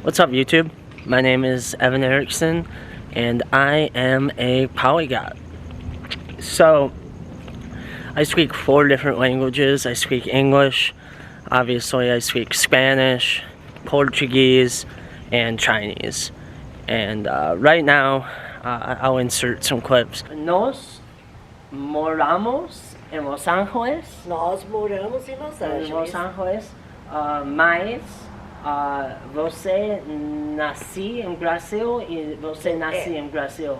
What's up, YouTube? My name is Evan Erickson, and I am a polyglot. So, I speak 4 different languages. I speak English, obviously I speak Spanish, Portuguese, and Chinese. And right now, I'll insert some clips. Nos moramos en Los Angeles. Nós moramos em Los Angeles. Los Angeles. Mas você nasci em Brazil e você nasce em Brazil.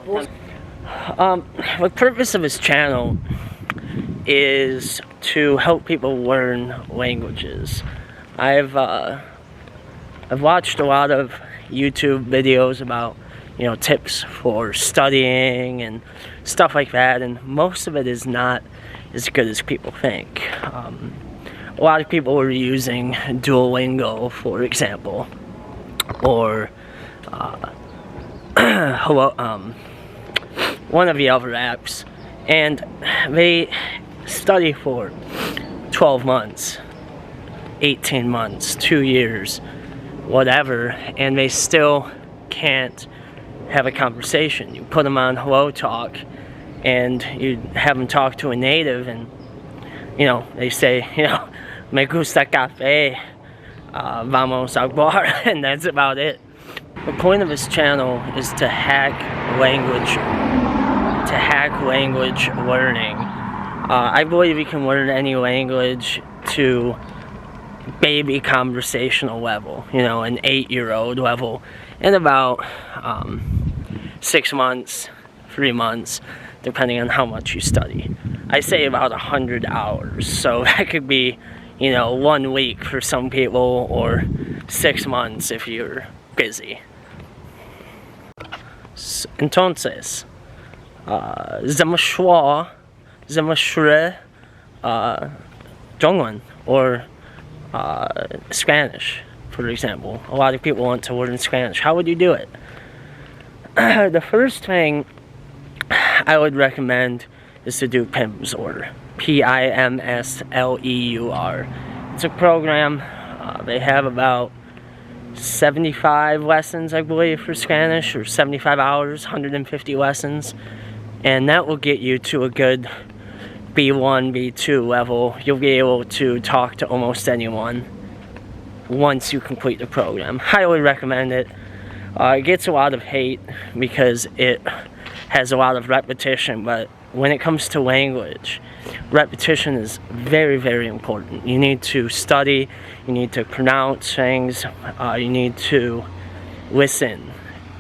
The purpose of this channel is to help people learn languages. I've watched a lot of YouTube videos about, you know, tips for studying and stuff like that, and most of it is not as good as people think. A lot of people are using Duolingo, for example, or one of the other apps, and they study for 12 months, 18 months, 2 years, whatever, and they still can't have a conversation. You put them on Hello Talk, and you have them talk to a native, and, you know, they say, you know, me gusta café, vamos al bar, and that's about it. The point of this channel is to hack language learning. I believe you can learn any language to baby conversational level, you know, an 8-year-old level, in about 6 months, 3 months, depending on how much you study. I say about 100 hours, so that could be, you know, 1 week for some people, or 6 months if you're busy. Entonces, 怎么说中文 or Spanish, for example. A lot of people want to learn Spanish. How would you do it? The first thing I would recommend is to do Pimsleur. Pimsleur. It's a program. They have about 75 lessons, I believe, for Spanish, or 75 hours, 150 lessons, and that will get you to a good B1, B2 level. You'll be able to talk to almost anyone once you complete the program. Highly recommend it. It gets a lot of hate because it has a lot of repetition, but when it comes to language, repetition is very, very important. You need to study, you need to pronounce things, you need to listen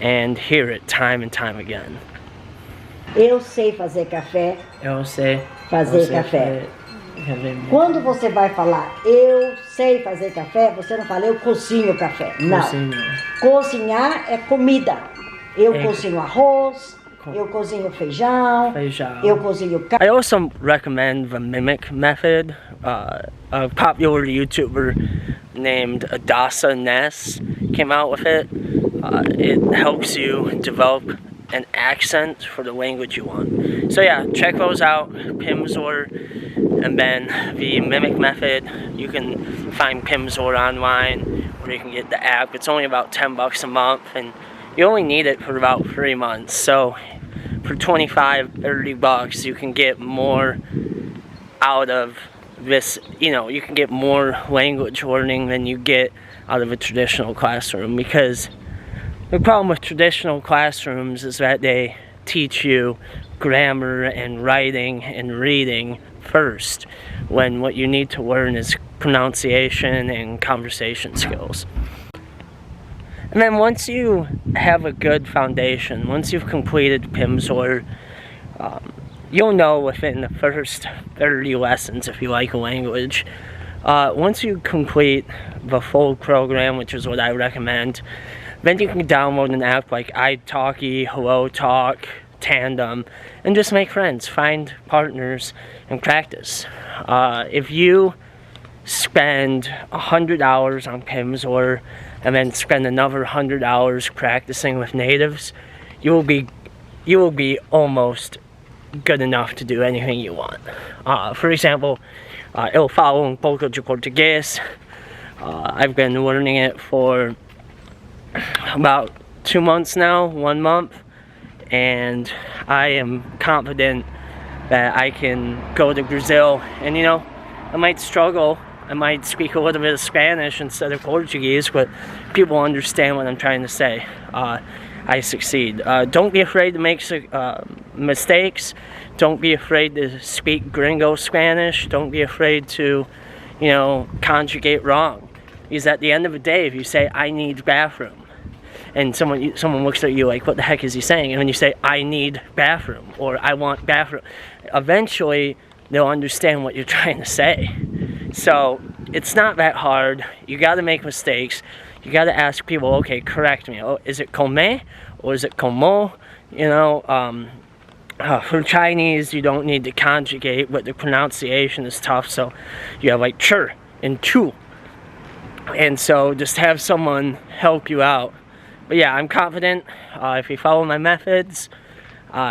and hear it time and time again. Eu sei fazer café. Eu sei fazer café. Quando você vai falar eu sei fazer café, você não fala eu cozinho café. Não. Cozinhar é comida. Eu cozinho arroz, eu cozinho feijão, eu cozinho carne. I also recommend the mimic method. A popular YouTuber named Adasa Ness came out with it. It helps you develop an accent for the language you want. So yeah, check those out, Pimsleur, and then the mimic method. You can find Pimsleur online, or you can get the app. It's only about $10 a month, and you only need it for about 3 months. So for $25-$30, you can get more out of this. You know, you can get more language learning than you get out of a traditional classroom, because the problem with traditional classrooms is that they teach you grammar and writing and reading first, when what you need to learn is pronunciation and conversation skills. And then once you have a good foundation, once you've completed Pimsleur, you'll know within the first 30 lessons if you like a language. Once you complete the full program, which is what I recommend, then you can download an app like italki, Hello Talk, Tandem, and just make friends, find partners, and practice. If you spend 100 hours on Pimsleur and then spend another 100 hours practicing with natives, you will be almost good enough to do anything you want. For example, eu falo pouco de português. I've been learning it for about 2 months now, 1 month, and I am confident that I can go to Brazil. And you know, I might struggle, I might speak a little bit of Spanish instead of Portuguese, but people understand what I'm trying to say. I succeed. Don't be afraid to make mistakes. Don't be afraid to speak gringo Spanish. Don't be afraid to, you know, conjugate wrong. Because at the end of the day, if you say, I need bathroom, and someone looks at you like, what the heck is he saying? And when you say, I need bathroom, or I want bathroom, eventually they'll understand what you're trying to say. So it's not that hard. You got to make mistakes. You got to ask people, okay, correct me. Oh, is it come or is it como? You know, for Chinese, you don't need to conjugate, but the pronunciation is tough. So you have like chur and chu. And so just have someone help you out. But yeah, I'm confident. If you follow my methods,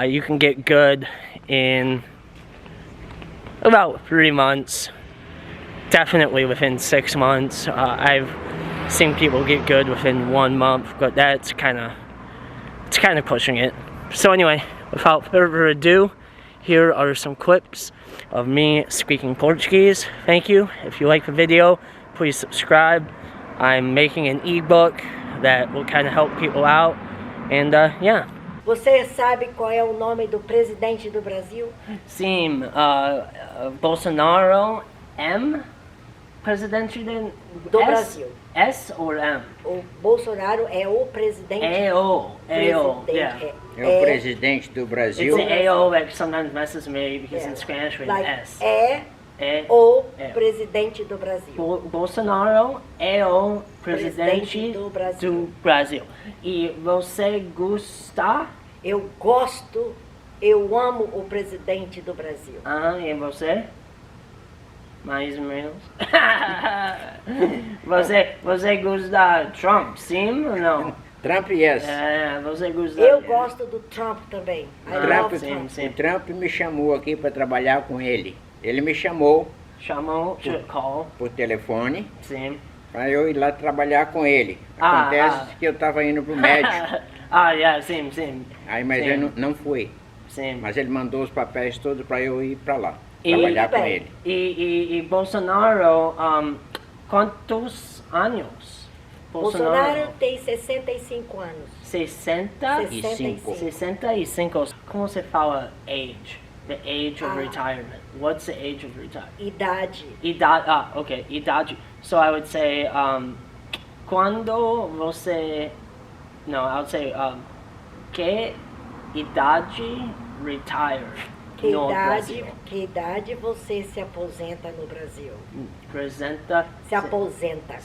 you can get good in about 3 months. Definitely within 6 months. I've seen people get good within 1 month, but that's kind of pushing it. So anyway, without further ado, here are some clips of me speaking Portuguese. Thank you. If you like the video, please subscribe. I'm making an ebook that will kind of help people out, and yeah. Você sabe qual é o nome do presidente do Brasil? Sim, Bolsonaro M. Presidente do Brasil. S or M? O Bolsonaro é o presidente. É o presidente do Brasil. It's the AO that sometimes messes me because in Spanish we have S. É o presidente do Brasil. Bolsonaro é o presidente do Brasil. E você gosta? Eu gosto, eu amo o presidente do Brasil. Ah, e você? Mais ou menos. você gosta de Trump, sim ou não? Trump, yes. Você gosta. Eu gosto do Trump também. O Trump me chamou aqui para trabalhar com ele. Ele me chamou por telefone. Sim. Para eu ir lá trabalhar com ele. Acontece que eu estava indo para o médico. Sim. Aí, mas eu não fui. Sim. Mas ele mandou os papéis todos para eu ir para lá. Trabalhar com ele. E Bolsonaro, quantos anos? Bolsonaro tem 65 anos. 65. Como você fala age? The age of retirement. What's the age of retirement? Idade. Okay. Idade. So I would say, quando você... No, I would say, que idade retire? Que idade você se aposenta no Brasil? Se aposenta.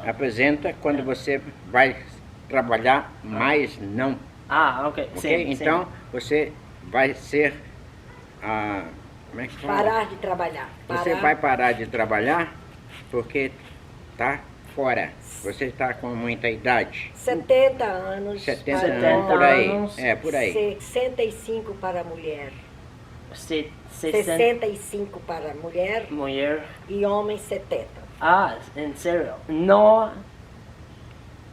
Aposenta quando você vai trabalhar, mas não. Ok. Sim, então, você vai ser... como é que fala? Parar de trabalhar. Você vai parar de trabalhar porque está fora. Você está com muita idade. 70 anos. 70 anos, por aí. Por aí. 65 para a mulher. 65 para a mulher. E homem 70. Em sério? No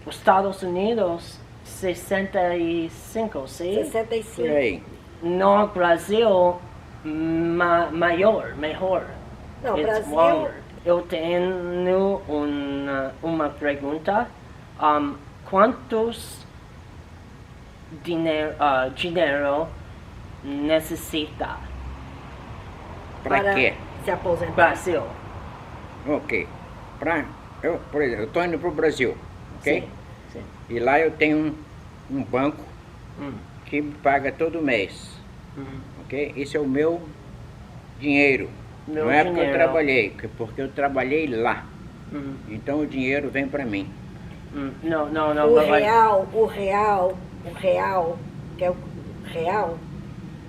Estados Unidos, 65, sim? 65. Por aí. No Brasil, melhor. No Brasil... Longer. Eu tenho uma pergunta. Quantos dinheiro necessita? Para quê? Se aposentar. Brasil. Ok. Por exemplo, eu estou indo para o Brasil, ok? Sim. E lá eu tenho um banco que me paga todo mês, ok? Esse é o meu dinheiro. Não é porque eu trabalhei, porque eu trabalhei lá. Então o dinheiro vem para mim. Não. O real, que é o real,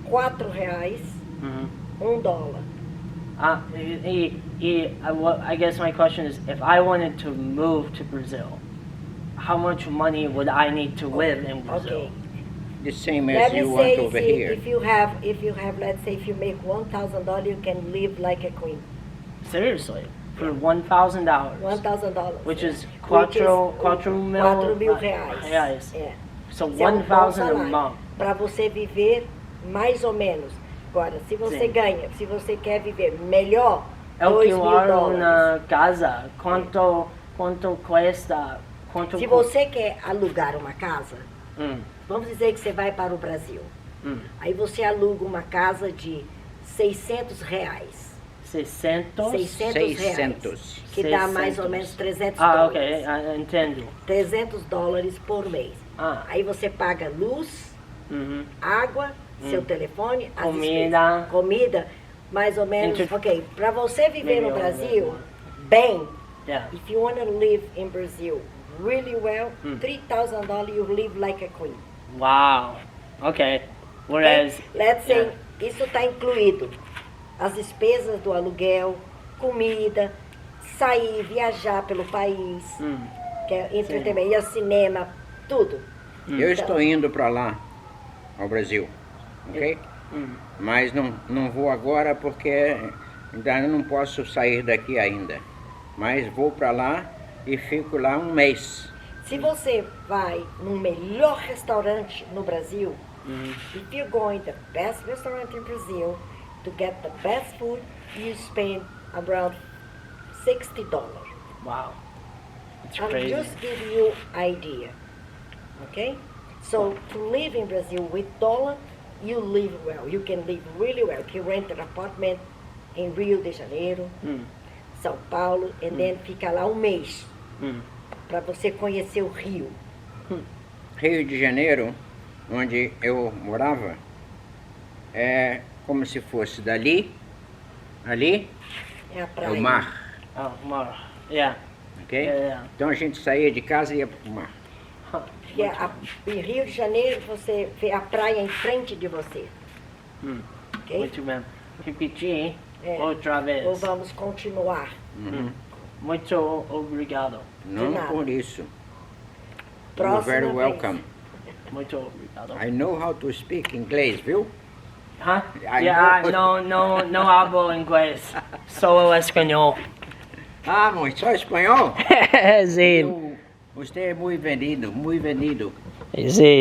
R$4, $1. I guess my question is, if I wanted to move to Brazil, how much money would I need to live in Brazil? Okay. The same as you want over here. If you have, let's say, if you make $1,000, you can live like a queen. Seriously? For $1,000. $1,000. Which is $4 mil reais. É. So Isso é um bom 1,000 a salário month. para você viver mais ou menos. Agora, se você ganha, se você quer viver melhor, Eu que moro $2.000. na casa, quanto custa? Se você quer alugar uma casa, vamos dizer que você vai para o Brasil. Aí você aluga uma casa de R$600. 600? 600 reais. Que dá mais ou menos $300. Ok, entendo. $300 por mês. Aí você paga luz, água, seu telefone, comida, mais ou menos. Ok, para você viver no Brasil bem, if you want to live in Brazil really well, $3,000 you live like a queen. Wow. Ok. Whereas, let's say, isso está incluído as despesas do aluguel, comida, sair, viajar pelo país, que é entretenimento, ir ao cinema, tudo. Eu estou indo para lá, ao Brasil, ok? Mas não vou agora porque ainda não posso sair daqui ainda. Mas vou para lá e fico lá um mês. Se você vai no melhor restaurante no Brasil, if you're going to the best restaurant in Brazil to get the best food, you spend around $60. Wow. It's I'm crazy. just giving you idea, okay? So to live in Brazil with dollar, you live well. You can live really well. You rent an apartment in Rio de Janeiro, São Paulo, and then fica lá um mês para você conhecer o Rio. Rio de Janeiro, onde eu morava, é como se fosse dali, ali, É a praia. é o mar. Oh, mar. Yeah. Ok? Yeah. Então a gente saía de casa e ia para o mar. Em Rio de Janeiro você vê a praia em frente de você. Ok? Muito bem. Repetir outra vez. Ou vamos continuar. Muito obrigado. Não nada. por isso. Próxima You're very vez. welcome. Muito obrigado. I know how to speak inglês, viu? Huh? I Yeah, know. no hablo inglês. Solo espanhol. Ah, mas só espanhol? Sí. Você é muito vendido, muito vendido. Sí.